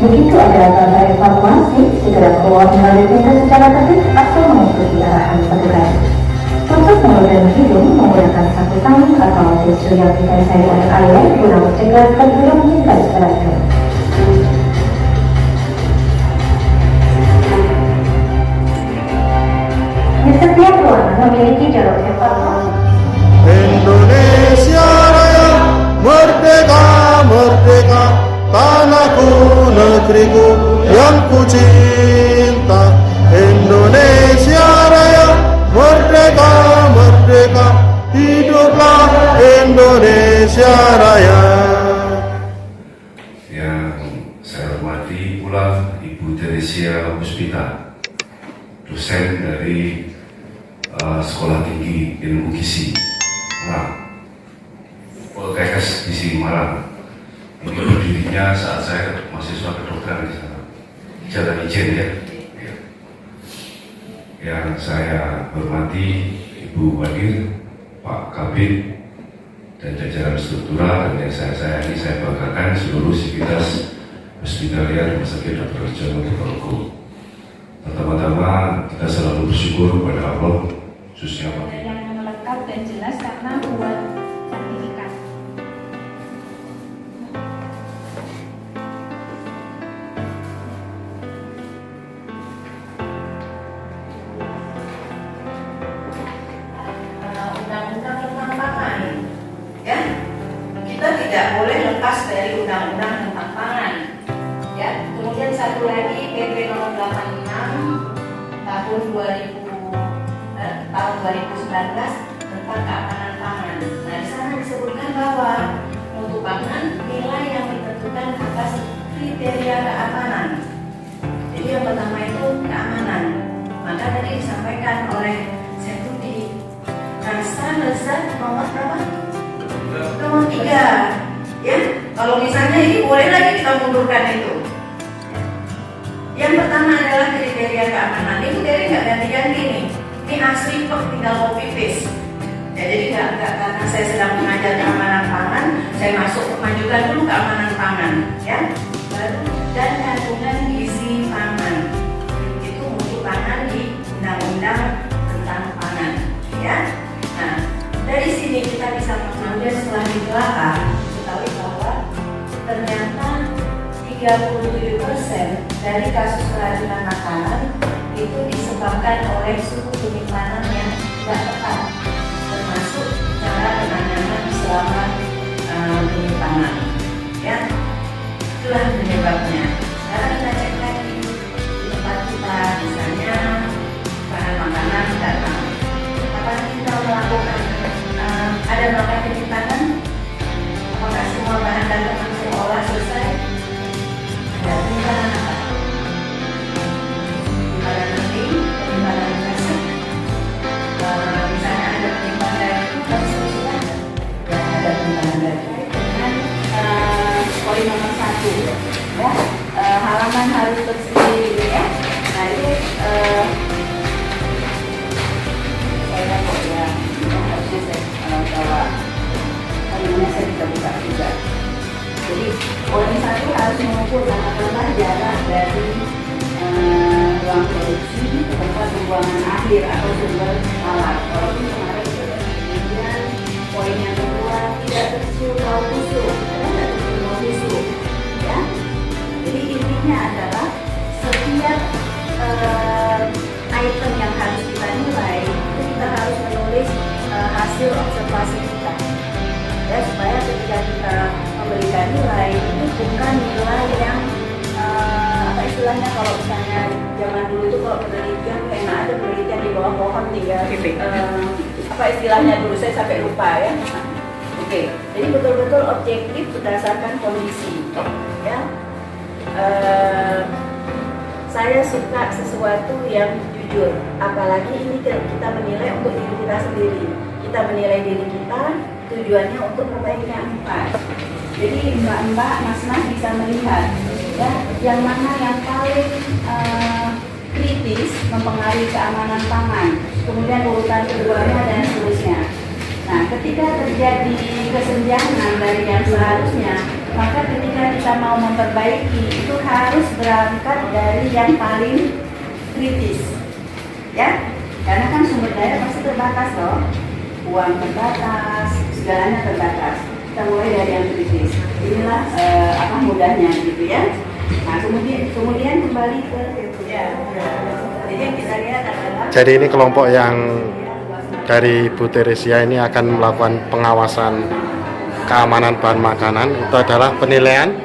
Begitu ada tanda evakuasi, segera keluar melalui pintu secara tertib atau mengikuti arahan petugas. Untuk mulut dan hidung menggunakan sapu tangan atau tisu yang ditempel oleh air guna mencegah terhirup gas beracun. Di setiap ruangan memiliki jalur evakuasi. Indonesia Raya, merdeka, merdeka, tanahku, negeriku yang ku cinta. Indonesia Raya, merdeka, merdeka, hiduplah Indonesia Raya. Yang saya hormati pula Ibu Teresia Puspita, dosen dari Sekolah Tinggi Ilmu Gizi Malang, Poltekkes Gizi Malang. Ini berdirinya saat saya mahasiswa kedokteran di sana, Jalan Ijen ya. Yang saya hormati Ibu Wadir, Pak Kabid, dan jajaran struktural, dan yang saya sayangi, saya banggakan seluruh sivitas Hospitalia Rumah Sakit Dr. Harjono Ponorogo. Pertama-tama kita selalu bersyukur kepada Allah, khususnya Pak. Yang lengkap dan jelas karena buat sertifikat. Undang-undang tentang pangan, ya, kita tidak boleh lepas dari undang-undang tentang pangan, ya. Kemudian satu lagi PP nomor 86 tahun 2019 tentang keamanan pangan. Nah, di sana disebutkan bahwa mutu pangan nilai yang ditentukan atas kriteria keamanan. Jadi yang pertama itu keamanan. Maka tadi disampaikan oleh Setudi, rasa lezat nomor berapa? Nomor 3. Ya, kalau misalnya ini boleh lagi kita mundurkan itu. Yang pertama adalah kriteria keamanan. Ini dari nggak ganti-ganti nih. Ini asli kok, tinggal copy paste. Ya, jadi nggak karena saya sedang mengajar keamanan pangan, saya majukan dulu keamanan pangan, ya. Baru dan kandungan gizi pangan. Itu mutu pangan di undang-undang tentang pangan, ya. Nah, dari sini kita bisa mengambil setelah ditelaah, ketahui bahwa ternyata 37% dari kasus keracunan makanan itu disebabkan oleh suhu penyimpanan yang tidak tepat, termasuk cara penanganan selama penyimpanan. Ya, itulah penyebabnya. Sekarang kita cek lagi di tempat kita, misalnya bahan makanan datang. Apakah kita melakukan ada melakukan penyimpanan? Apakah semua bahan datang langsung olah selesai? Ada penyimpanan apa? Penyimpanan nanti, penyimpanan kasar. Misalnya ada penyimpanan daging, kan sudah ada penyimpanan daging. Dengan poin nomor 1, ya, halaman harus bersih, ya. Nah itu saya dapat ya, harusnya saya bawa harinya saya bisa buka juga. Jadi poin 1 harus mengukur katakanlah jarak dari ruang produksi ke tempat pembuangan akhir atau sumber alat. Walaupun kemarin sudah. Kemudian poin yang kedua, tidak tercium bau busuk, tidak tercium bau busuk, ya. Jadi intinya adalah setiap item yang harus kita nilai itu kita harus menulis hasil observasi kita, ya, supaya ketika kita memberikan nilai itu bukan nilai istilahnya kalau misalnya zaman dulu itu kalau penelitian enak ada penelitian di bawah pohon tinggal apa istilahnya dulu saya sampai lupa ya. Oke, jadi betul-betul objektif berdasarkan kondisi ya. Saya suka sesuatu yang jujur, apalagi ini kita menilai untuk diri kita sendiri. Kita menilai diri kita tujuannya untuk perbaikan. Jadi mbak-mbak, mas-mas bisa melihat ya, yang mana yang paling kritis mempengaruhi keamanan pangan, kemudian urutan keduanya dan seterusnya. Nah, ketika terjadi kesenjangan dari yang seharusnya, maka ketika kita mau memperbaiki itu harus berangkat dari yang paling kritis, ya, karena kan sumber daya pasti terbatas loh, uang terbatas, segalanya terbatas. Kita mulai dari yang kritis. Inilah apa mudahnya gitu ya. Nah, kemudian kembali ke ya. Jadi yang kita lihat adalah. Jadi ini kelompok yang dari Bu Teresia ini akan melakukan pengawasan keamanan bahan makanan. Itu adalah penilaian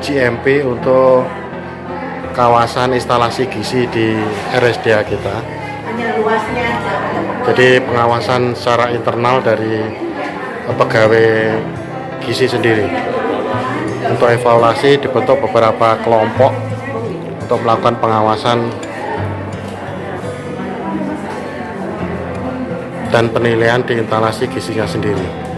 GMP untuk kawasan instalasi gizi di RSDA kita. Hanya luasnya aja. Jadi pengawasan secara internal dari pegawai gizi sendiri. Untuk evaluasi dibentuk beberapa kelompok untuk melakukan pengawasan dan penilaian di instalasi gizinya sendiri.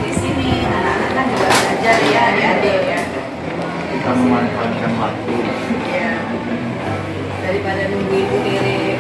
Di sini anak-anak kan juga belajar ya, adik-adik ya. Kita memanfaatkan waktu. Ya. Daripada nunggu ibu diri.